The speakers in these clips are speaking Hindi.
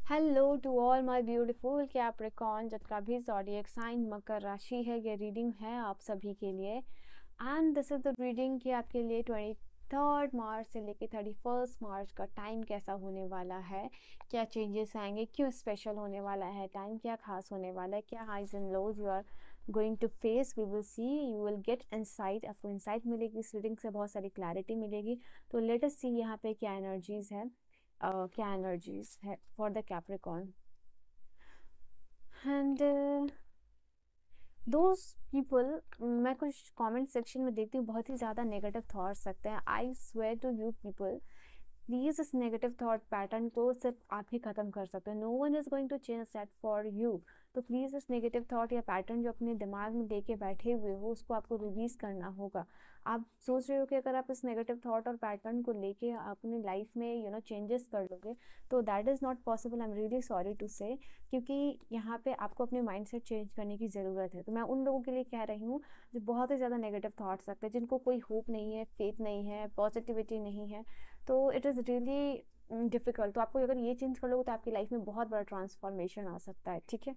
Hello to all my beautiful Capricorn, जिनका भी ज़ोडिएक साइन मकर राशि है। ये रीडिंग है आप सभी के लिए and this is the reading कि आपके लिए 23 मार्च से लेके 31 मार्च का टाइम कैसा होने वाला है, क्या चेंजेस आएंगे, क्यों स्पेशल होने वाला है टाइम, क्या खास होने वाला है, क्या highs and lows you are going to face. We will see, you will get insight, आपको इंसाइट मिलेगी इस रीडिंग से, बहुत सारी क्लैरिटी मिलेगी। तो लेट अस सी यहाँ पे क्या एनर्जीज है, क्या एनर्जीज है for the Capricorn and those people. मैं कुछ कमेंट सेक्शन में देखती हूँ बहुत ही ज़्यादा नेगेटिव थॉट्स रखते हैं। I swear to you people, please इस नेगेटिव थॉट पैटर्न को सिर्फ आप ही खत्म कर सकते हैं। No one is going to change that for you. तो प्लीज़ इस नेगेटिव थॉट या पैटर्न जो अपने दिमाग में लेके बैठे हुए हो उसको आपको रिलीज करना होगा। आप सोच रहे हो कि अगर आप इस नेगेटिव थॉट और पैटर्न को लेके अपनी लाइफ में चेंजेस कर लोगे, तो that is not possible. I am really sorry to say, क्योंकि यहाँ पे आपको अपने माइंड सेट चेंज करने की ज़रूरत है। तो मैं उन लोगों के लिए कह रही हूँ जो बहुत ही ज़्यादा नेगेटिव थॉट्स रखते हैं, जिनको कोई होप नहीं है, फेथ नहीं है, पॉजिटिविटी नहीं है, तो इट इज़ रियली डिफ़िकल्ट। तो आपको अगर ये चेंज कर लोगे तो आपकी लाइफ में बहुत बड़ा ट्रांसफॉर्मेशन आ सकता है। ठीक है,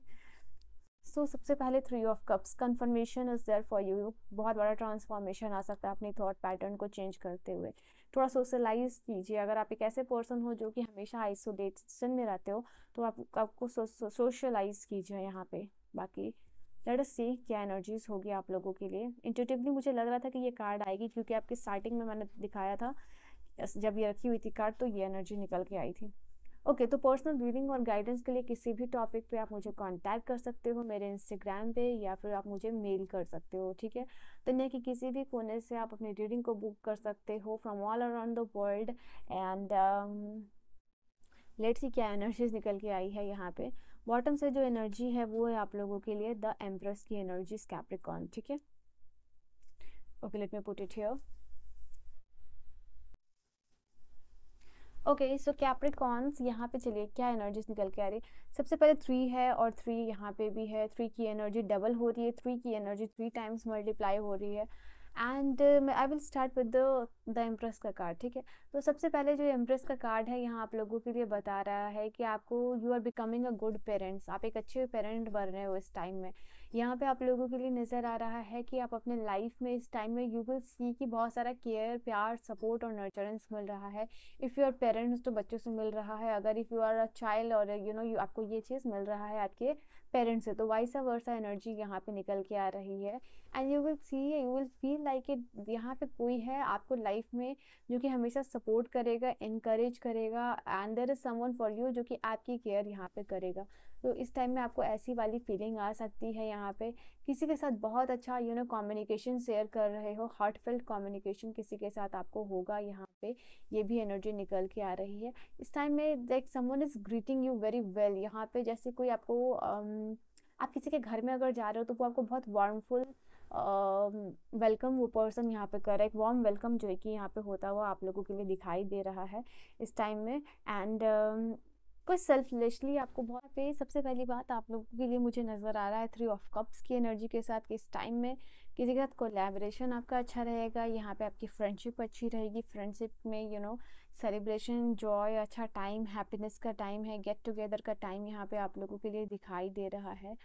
सो सबसे पहले 3 of cups confirmation is there for you. बहुत बड़ा ट्रांसफॉर्मेशन आ सकता है अपनी थॉट पैटर्न को चेंज करते हुए। थोड़ा सोशलाइज कीजिए। अगर आप एक ऐसे पर्सन हो जो कि हमेशा आइसोलेशन में रहते हो, तो आपको सोशलाइज कीजिए यहाँ पे। बाकी लेट अस सी क्या एनर्जीज होगी आप लोगों के लिए। इंट्यूटिवली मुझे लग रहा था कि ये कार्ड आएगी, क्योंकि आपकी स्टार्टिंग में मैंने दिखाया था जब ये रखी हुई थी कार्ड, तो ये एनर्जी निकल के आई थी। ओके, तो पर्सनल रीडिंग और गाइडेंस के लिए किसी भी टॉपिक पे आप मुझे कांटेक्ट कर सकते हो, मेरे इंस्टाग्राम पे, या फिर आप मुझे मेल कर सकते हो। ठीक है, दुनिया के किसी भी कोने से आप अपनी रीडिंग को बुक कर सकते हो from all around the world. And let's see क्या एनर्जीज निकल के आई है यहाँ पे। बॉटम से जो एनर्जी है वो है आप लोगों के लिए द एम्प्रेस की एनर्जी, कैप्रिकॉर्न। ठीक है, okay, let me put it here. Okay, so Capricorns यहाँ पे चलिए क्या एनर्जीज निकल के आ रही है। सबसे पहले 3 है और 3 यहाँ पे भी है। 3 की एनर्जी डबल हो रही है, 3 की एनर्जी 3 टाइम्स मल्टीप्लाई हो रही है। And I will start with the empress का कार्ड। ठीक है, तो सबसे पहले जो एम्प्रेस का कार्ड है यहाँ आप लोगों के लिए बता रहा है कि आपको you are becoming a good parents, आप एक अच्छे पेरेंट बन रहे हो इस टाइम में। यहाँ पे आप लोगों के लिए नज़र आ रहा है कि आप अपने लाइफ में इस टाइम में यू विल सी कि बहुत सारा केयर, प्यार, सपोर्ट और नर्चरेंस मिल रहा है। इफ़ यू आर पेरेंट्स तो बच्चों से मिल रहा है, अगर if you are a child और यू आपको ये चीज़ मिल रहा है आपके पेरेंट्स से, तो वाइसा वर्सा एनर्जी यहाँ पे निकल के आ रही है। And you will see, you will feel like it, यहाँ पे कोई है आपको लाइफ में जो कि हमेशा सपोर्ट करेगा, इनकरेज करेगा, and there is someone for you जो कि आपकी केयर यहाँ पे करेगा। तो इस टाइम में आपको ऐसी वाली फीलिंग आ सकती है यहाँ पे। किसी के साथ बहुत अच्छा कम्युनिकेशन शेयर कर रहे हो, हार्टफेल्ट कम्युनिकेशन किसी के साथ आपको होगा यहाँ पे। ये भी एनर्जी निकल के आ रही है इस टाइम में। Like someone is greeting you very well, यहाँ पे जैसे कोई आपको आप किसी के घर में अगर जा रहे हो तो वो आपको बहुत वार्मफुल वेलकम वो पर्सन यहाँ पे कर रहा है। एक वार्म वेलकम जो है कि यहाँ पे होता हुआ आप लोगों के लिए दिखाई दे रहा है इस टाइम में। एंड कोई सेल्फलेसली आपको बहुत पे, सबसे पहली बात आप लोगों के लिए मुझे नज़र आ रहा है 3 ऑफ कप्स की एनर्जी के साथ कि इस टाइम में किसी के साथ कोलैबोरेशन आपका अच्छा रहेगा। यहाँ पे आपकी फ्रेंडशिप अच्छी रहेगी, फ्रेंडशिप में सेलिब्रेशन, जॉय, अच्छा टाइम, हैप्पीनेस का टाइम है, गेट टुगेदर का टाइम यहाँ पे आप लोगों के लिए दिखाई दे रहा है।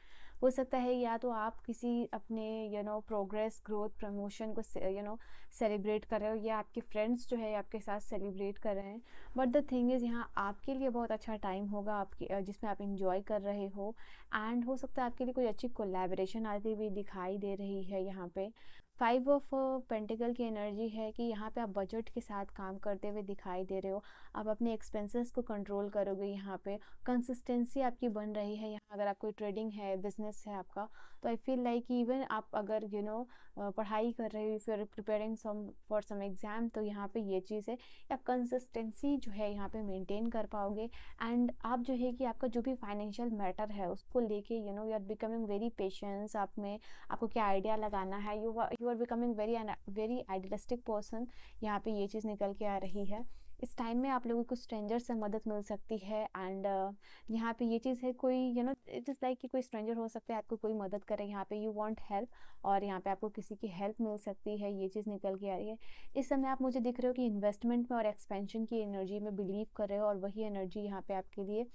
हो सकता है या तो आप किसी अपने प्रोग्रेस, ग्रोथ, प्रमोशन को सेलिब्रेट कर रहे हो, या आपके फ्रेंड्स जो है आपके साथ सेलिब्रेट कर रहे हैं। बट द थिंग इज़ यहाँ आपके लिए बहुत अच्छा टाइम होगा आपकी, जिसमें आप इंजॉय कर रहे हो। एंड हो सकता है आपके लिए कोई अच्छी कोलैबोरेशन आती हुई दिखाई दे रही है यहाँ पे। 5 ऑफ पेंटिकल की एनर्जी है कि यहाँ पे आप बजट के साथ काम करते हुए दिखाई दे रहे हो। आप अपने एक्सपेंसेस को कंट्रोल करोगे यहाँ पे। कंसिस्टेंसी आपकी बन रही है यहाँ। अगर आप कोई ट्रेडिंग है, बिजनेस है आपका, तो आई फील लाइक इवन आप अगर पढ़ाई कर रहे हो, फिर preparing some for some exam, तो यहाँ पे ये चीज़ है आप कंसिस्टेंसी जो है यहाँ पे मेंटेन कर पाओगे। एंड आप जो है कि आपका जो भी फाइनेंशियल मैटर है उसको लेके you are becoming very patience. आप में आपको क्या आइडिया लगाना है, you are becoming very very idealistic person, यहाँ पे ये चीज़ निकल के आ रही है। इस टाइम में आप लोगों को स्ट्रेंजर से मदद मिल सकती है। एंड यहाँ पे ये चीज़ है, कोई इट इज़ लाइक कि कोई स्ट्रेंजर हो सकता है आपको कोई मदद करे, यहाँ पे यू वांट हेल्प, और यहाँ पे आपको किसी की हेल्प मिल सकती है, ये चीज़ निकल के आ रही है। इस समय आप मुझे दिख रहे हो कि इन्वेस्टमेंट में और एक्सपेंशन की एनर्जी में बिलीव कर रहे हो, और वही एनर्जी यहाँ पे आपके लिए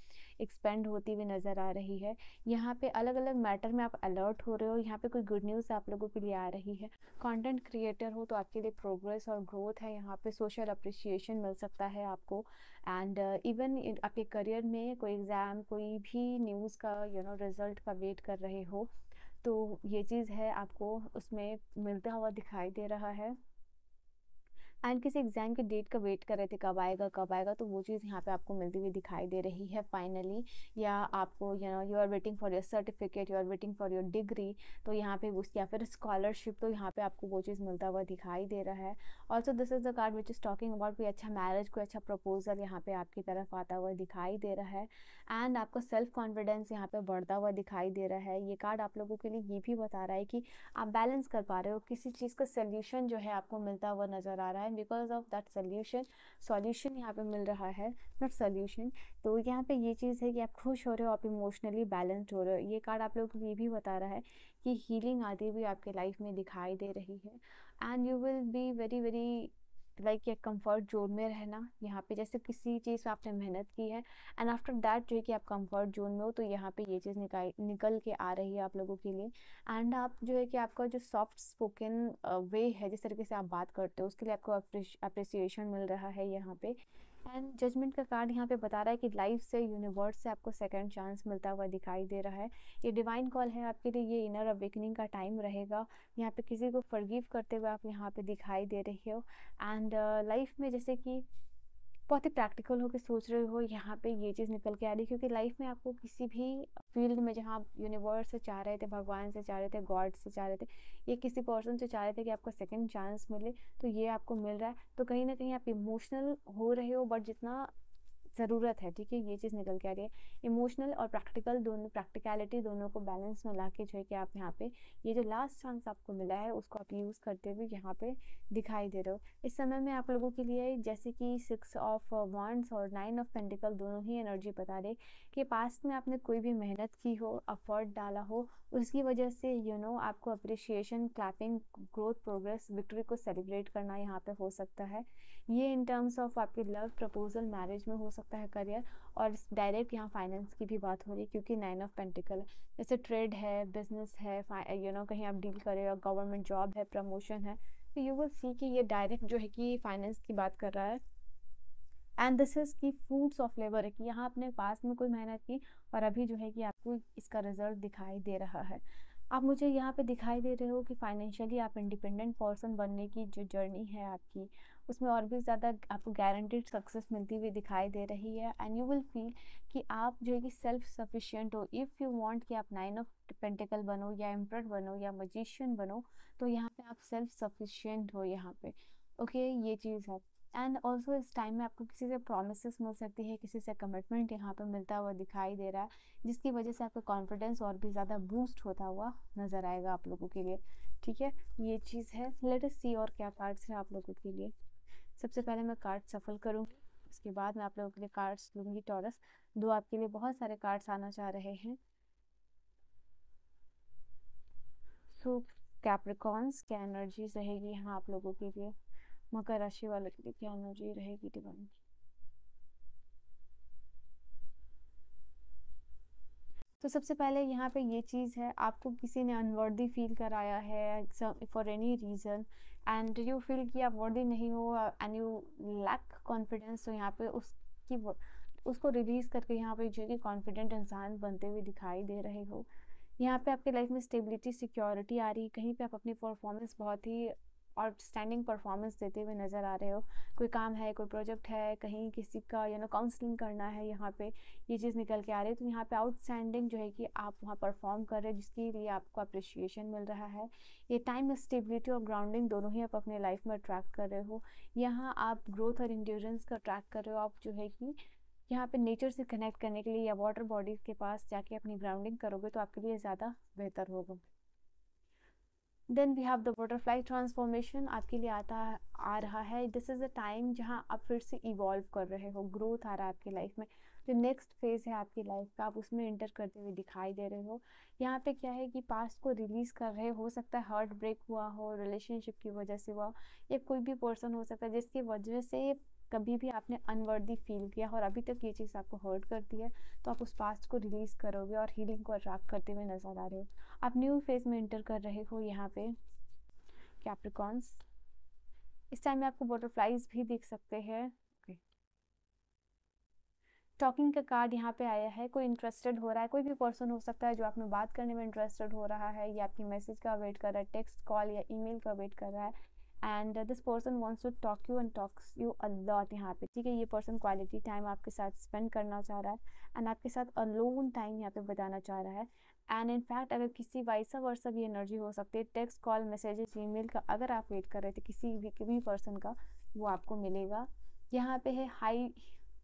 एक्सपेंड होती हुई नज़र आ रही है। यहाँ पे अलग अलग मैटर में आप अलर्ट हो रहे हो, यहाँ पे कोई गुड न्यूज़ आप लोगों के लिए आ रही है। कंटेंट क्रिएटर हो तो आपके लिए प्रोग्रेस और ग्रोथ है, यहाँ पे सोशल अप्रिसिएशन मिल सकता है आपको। एंड इवन आपके करियर में कोई एग्ज़ाम, कोई भी न्यूज़ का रिजल्ट का वेट कर रहे हो, तो ये चीज़ है आपको उसमें मिलता हुआ दिखाई दे रहा है। एंड किसी एग्जाम के डेट का वेट कर रहे थे कब आएगा, तो वो चीज़ यहाँ पे आपको मिलती हुई दिखाई दे रही है फाइनली। या आपको you are waiting for your certificate, you are waiting for your degree, तो यहाँ पे उस, या फिर स्कॉलरशिप, तो यहाँ पे आपको वो चीज़ मिलता हुआ दिखाई दे रहा है। Also this is the card which is talking about कोई अच्छा मैरिज, कोई अच्छा प्रपोजल यहाँ पे आपकी तरफ आता हुआ दिखाई दे रहा है। एंड आपको सेल्फ कॉन्फिडेंस यहाँ पे बढ़ता हुआ दिखाई दे रहा है। ये कार्ड आप लोगों के लिए ये भी बता रहा है कि आप बैलेंस कर पा रहे हो, किसी चीज़ का सोल्यूशन जो है आपको मिलता हुआ नज़र आ रहा है। बिकॉज ऑफ दैट सॉल्यूशन यहाँ पे मिल रहा है, नॉट सोल्यूशन। तो यहाँ पे ये चीज़ है कि आप खुश हो रहे हो, आप इमोशनली बैलेंस्ड हो रहे हो। ये कार्ड आप लोगों को ये भी बता रहा है कि हीलिंग आती हुई आपके लाइफ में दिखाई दे रही है। And you will be very very like, ये कंफर्ट जोन में रहना, यहाँ पे जैसे किसी चीज़ पे आपने मेहनत की है एंड आफ्टर दैट जो है कि आप कंफर्ट जोन में हो, तो यहाँ पे ये चीज़ निकल के आ रही है आप लोगों के लिए। एंड आप जो है कि आपका जो सॉफ्ट स्पोकन वे है, जिस तरीके से आप बात करते हो, उसके लिए आपको अप्रिसिएशन मिल रहा है यहाँ पे। एंड जजमेंट का कार्ड यहाँ पे बता रहा है कि लाइफ से, यूनिवर्स से आपको सेकंड चांस मिलता हुआ दिखाई दे रहा है। ये डिवाइन कॉल है आपके लिए, ये इनर अवेकनिंग का टाइम रहेगा। यहाँ पे किसी को फॉरगिव करते हुए आप यहाँ पे दिखाई दे रही हो। एंड लाइफ में जैसे कि बहुत ही प्रैक्टिकल होकर सोच रहे हो, यहाँ पे ये चीज़ निकल के आ रही है। क्योंकि लाइफ में आपको किसी भी फील्ड में जहाँ आप यूनिवर्स से चाह रहे थे, भगवान से चाह रहे थे, गॉड से चाह रहे थे, ये किसी पर्सन से चाह रहे थे कि आपको सेकंड चांस मिले, तो ये आपको मिल रहा है। तो कहीं ना कहीं आप इमोशनल हो रहे हो, बट जितना ज़रूरत है, ठीक है, ये चीज़ निकल के आ रही है। इमोशनल और प्रैक्टिकल दोनों, प्रैक्टिकलिटी दोनों को बैलेंस में ला के जो है कि आप यहाँ पे ये जो लास्ट चांस आपको मिला है उसको आप यूज़ करते हुए यहाँ पे दिखाई दे रहे हो। इस समय में आप लोगों के लिए जैसे कि 6 ऑफ वांड्स और 9 ऑफ पेंटिकल दोनों ही एनर्जी बता रहे कि पास्ट में आपने कोई भी मेहनत की हो, एफर्ट डाला हो, उसकी वजह से आपको appreciation, clapping, growth, progress, victory को सेलिब्रेट करना यहाँ पे हो सकता है। ये इन टर्म्स ऑफ आपके लव, प्रपोजल, मैरिज में हो सकता है, करियर, और डायरेक्ट यहाँ फाइनेंस की भी बात हो रही है क्योंकि 9 ऑफ पेंटिकल है। जैसे ट्रेड है, बिजनेस है, कहीं आप डील कर रहे हो, गवर्नमेंट जॉब है, प्रमोशन है, तो यू विल सी कि ये डायरेक्ट जो है कि फाइनेंस की बात कर रहा है। एंड दिस इज की फ्रूट्स ऑफ लेबर है कि यहाँ आपने पास में कोई मेहनत की और अभी जो है कि आपको इसका रिजल्ट दिखाई दे रहा है। आप मुझे यहाँ पे दिखाई दे रहे हो कि फाइनेंशियली आप इंडिपेंडेंट पर्सन बनने की जो जर्नी है आपकी, उसमें और भी ज़्यादा आपको गारंटीड सक्सेस मिलती हुई दिखाई दे रही है। एंड यू विल फील कि आप जो है कि सेल्फ सफिशिएंट हो। इफ़ यू वांट कि आप 9 ऑफ पेंटिकल बनो या एम्परर बनो या मजिशियन बनो, तो यहाँ पे आप सेल्फ सफिशिएंट हो यहाँ पे। ओके, ये चीज़ है। एंड ऑल्सो इस टाइम में आपको किसी से प्रोमिस मिल सकती है, किसी से कमिटमेंट यहाँ पे मिलता हुआ दिखाई दे रहा है, जिसकी वजह से आपका कॉन्फिडेंस और भी ज़्यादा बूस्ट होता हुआ नज़र आएगा आप लोगों के लिए। ठीक है, ये चीज़ है। लेट अस सी और क्या कार्ड्स है आप लोगों के लिए। सबसे पहले मैं कार्ड सफल करूँगी, उसके बाद मैं आप लोगों के लिए कार्ड्स लूँगी टॉरस। दो आपके लिए बहुत सारे कार्ड्स आना चाह रहे हैं। सो कैप्रिकॉन्स, क्या एनर्जीज रहेगी यहाँ आप लोगों के लिए। मकर राशि वालों के लिए क्या एनर्जी रहेगी डिवाइन। तो सबसे पहले यहाँ पे ये चीज़ है, आपको किसी ने अनवर्दी फील कराया है for any reason, and you feel कि आप वर्दी नहीं हो एंड यू लैक कॉन्फिडेंस। तो यहाँ पे उसको रिलीज़ करके यहाँ पे जो कि कॉन्फिडेंट इंसान बनते हुए दिखाई दे रहे हो। यहाँ पे आपके लाइफ में स्टेबिलिटी, सिक्योरिटी आ रही है। कहीं पे आप अपनी परफॉर्मेंस बहुत ही आउटस्टैंडिंग परफॉर्मेंस देते हुए नज़र आ रहे हो। कोई काम है, कोई प्रोजेक्ट है, कहीं किसी का काउंसलिंग करना है, यहाँ पे ये चीज़ निकल के आ रही है। तो यहाँ पे आउटस्टैंडिंग जो है कि आप वहाँ परफॉर्म कर रहे हैं, जिसके लिए आपको अप्रिशिएशन मिल रहा है। ये टाइम स्टेबिलिटी और ग्राउंडिंग दोनों ही आप अपने लाइफ में ट्रैक कर रहे हो। यहाँ आप ग्रोथ और इंड्योरेंस का ट्रैक कर रहे हो। आप जो है कि यहाँ पे नेचर से कनेक्ट करने के लिए या वाटर बॉडीज के पास जाके अपनी ग्राउंडिंग करोगे तो आपके लिए ज़्यादा बेहतर होगा। Then we have the butterfly transformation, आपके लिए आ रहा है। दिस इज़ अ टाइम जहाँ आप फिर से इवॉल्व कर रहे हो, ग्रोथ आ रहा है आपकी लाइफ में। जो नेक्स्ट फेज है आपकी लाइफ का, आप उसमें इंटर करते हुए दिखाई दे रहे हो। यहाँ पे क्या है कि पास्ट को रिलीज कर रहे हो सकता है हार्ट ब्रेक हुआ हो, रिलेशनशिप की वजह से हुआ, या कोई भी पर्सन हो सकता है जिसकी वजह से कभी भी आपने अनवर्दी फील किया और अभी तक ये चीज़ आपको हर्ट करती है, तो आप उस पास्ट को रिलीज करोगे और हीलिंग को अट्रैक्ट करते हुए नजर आ रहे हो। आप न्यू फेज में इंटर कर रहे हो यहाँ पे कैप्रिकॉन्स। इस टाइम में आपको बटरफ्लाइज भी दिख सकते हैं। टॉकिंग का कार्ड यहाँ पे आया है, कोई इंटरेस्टेड हो रहा है, कोई भी पर्सन हो सकता है जो आप में बात करने में इंटरेस्टेड हो रहा है, या आपकी मैसेज का वेट कर रहा है, टेक्स्ट कॉल या ईमेल का वेट कर रहा है, and this person wants to talk you and talks you a lot यहाँ पे, ठीक है। ये पर्सन क्वालिटी टाइम आपके साथ स्पेंड करना चाह रहा है एंड आपके साथ अलोन टाइम यहाँ पे बिताना चाह रहा है। एंड इनफैक्ट अगर किसी वाइसा वर्सा भी एनर्जी हो सकती है, टेक्स्ट कॉल मैसेजेस ईमेल का अगर आप वेट कर रहे थे किसी भी पर्सन का, वो आपको मिलेगा। यहाँ पे है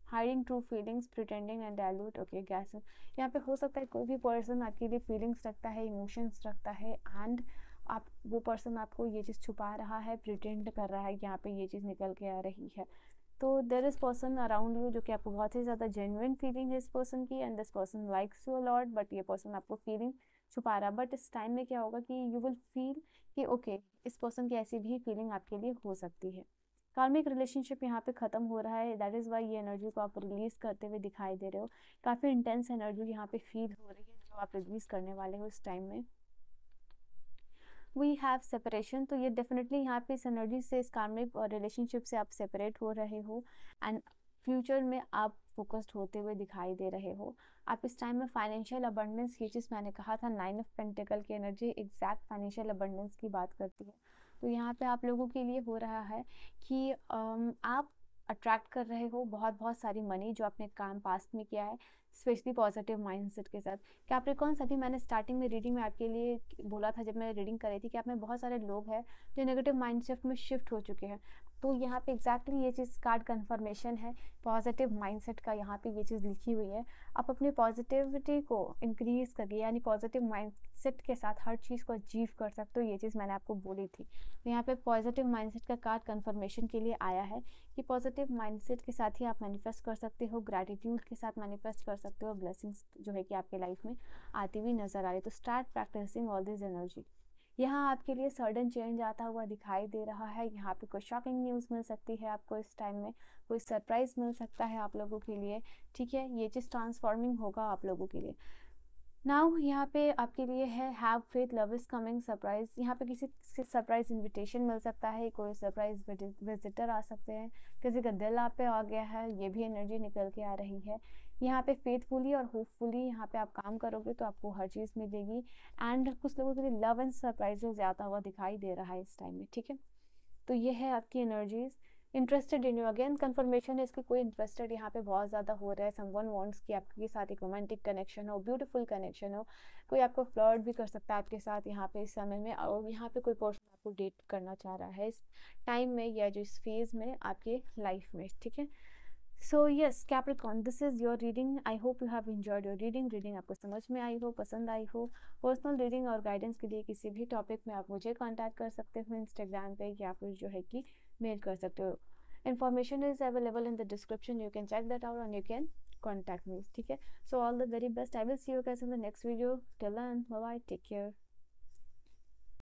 hiding true feelings, pretending and dilute, okay gas. यहाँ पे हो सकता है कोई भी पर्सन आपके लिए फीलिंग्स रखता है, इमोशंस रखता है, एंड आप वो पर्सन आपको ये चीज़ छुपा रहा है, प्रिटेंड कर रहा है, यहाँ पे ये चीज़ निकल के आ रही है। तो there is person around you जो कि आपको बहुत ही ज़्यादा जेन्युइन फीलिंग है इस पर्सन की, and this person likes you a lot, but ये पर्सन आपको फीलिंग छुपा रहा है। बट इस टाइम में क्या होगा कि यू विल फील कि ओके इस पर्सन की ऐसी भी फीलिंग आपके लिए हो सकती है। कार्मिक रिलेशनशिप यहाँ पे खत्म हो रहा है, दैट इज़ वाई ये एनर्जी को आप रिलीज करते हुए दिखाई दे रहे हो। काफ़ी इंटेंस एनर्जी यहाँ पे फील हो रही है जो आप रिलीज करने वाले हो इस टाइम में। वी हैव सेपरेशन, तो ये डेफिनेटली यहाँ पे इस एनर्जी से, इस कार्मिक रिलेशनशिप से आप सेपरेट हो रहे हो, एंड फ्यूचर में आप फोकस्ड होते हुए दिखाई दे रहे हो। आप इस टाइम में फाइनेंशियल अबंडेंस, ये चीज़ मैंने कहा था, 9 ऑफ पेंटिकल की एनर्जी एग्जैक्ट फाइनेंशियल अबंडेंस की बात करती है। तो यहाँ पे आप लोगों के लिए हो रहा है कि आप अट्रैक्ट कर रहे हो बहुत बहुत सारी मनी जो आपने काम पास्ट में किया है, स्पेशली पॉजिटिव माइंडसेट के साथ। कैप्रिकॉर्न्स, अभी मैंने स्टार्टिंग में रीडिंग में आपके लिए बोला था जब मैं रीडिंग कर रही थी कि आप में बहुत सारे लोग हैं जो नेगेटिव माइंडसेट में शिफ्ट हो चुके हैं। तो यहाँ पे एग्जैक्टली ये चीज़ कार्ड कन्फर्मेशन है, पॉजिटिव माइंडसेट का यहाँ पे ये चीज़ लिखी हुई है। आप अपनी पॉजिटिविटी को इंक्रीज करिए, यानी पॉजिटिव माइंडसेट के साथ हर चीज़ को अचीव कर सकते हो, ये चीज़ मैंने आपको बोली थी। तो यहाँ पे पॉजिटिव माइंडसेट का कार्ड कन्फर्मेशन के लिए आया है कि पॉजिटिव माइंडसेट के साथ ही आप मैनिफेस्ट कर सकते हो, ग्रैटिट्यूड के साथ मैनिफेस्ट कर सकते हो, ब्लेसिंग्स जो है कि आपके लाइफ में आती हुई नजर आ रही है। तो start practising all this energy. यहाँ आपके लिए सडन चेंज आता हुआ दिखाई दे रहा है। यहाँ पे कोई शॉकिंग न्यूज़ मिल सकती है आपको इस टाइम में, कोई सरप्राइज मिल सकता है आप लोगों के लिए, ठीक है। ये चीज़ ट्रांसफॉर्मिंग होगा आप लोगों के लिए। नाउ यहाँ पे आपके लिए है have faith, love is coming, surprise. यहाँ पे किसी से सरप्राइज इनविटेशन मिल सकता है, कोई सरप्राइज विजिटर आ सकते हैं, किसी का दिल आप पे आ गया है, ये भी एनर्जी निकल के आ रही है। यहाँ पे फेथफुली और होपफुली यहाँ पे आप काम करोगे तो आपको हर चीज़ मिलेगी, एंड कुछ लोगों के लिए लव एंड सरप्राइजेस ज़्यादा हुआ दिखाई दे रहा है इस टाइम में, ठीक है। तो ये है आपकी energies. Interested in you, again confirmation है इसकी, कोई इंटरेस्टेड यहाँ पे बहुत ज़्यादा हो रहा है। समवन वांट्स कि आपके साथ एक रोमांटिक कनेक्शन हो, ब्यूटीफुल कनेक्शन हो, कोई आपको फ्लर्ट भी कर सकता है आपके साथ यहाँ पे इस समय में, और यहाँ पे कोई पर्सन आपको डेट करना चाह रहा है इस टाइम में या जो इस फेज में आपके लाइफ में, ठीक है। So yes Capricorn, this is your reading. I hope you have enjoyed your reading आपको समझ में आई हो, पसंद आई हो। पर्सनल रीडिंग और गाइडेंस के लिए किसी भी टॉपिक में आप मुझे कांटेक्ट कर सकते हो इंस्टाग्राम पे, या फिर जो है कि मेल कर सकते हो। Information is available in the description, you can check that out and you can contact me, ठीक है। So all the very best, I will see you guys in the next video. Till then bye bye, take care.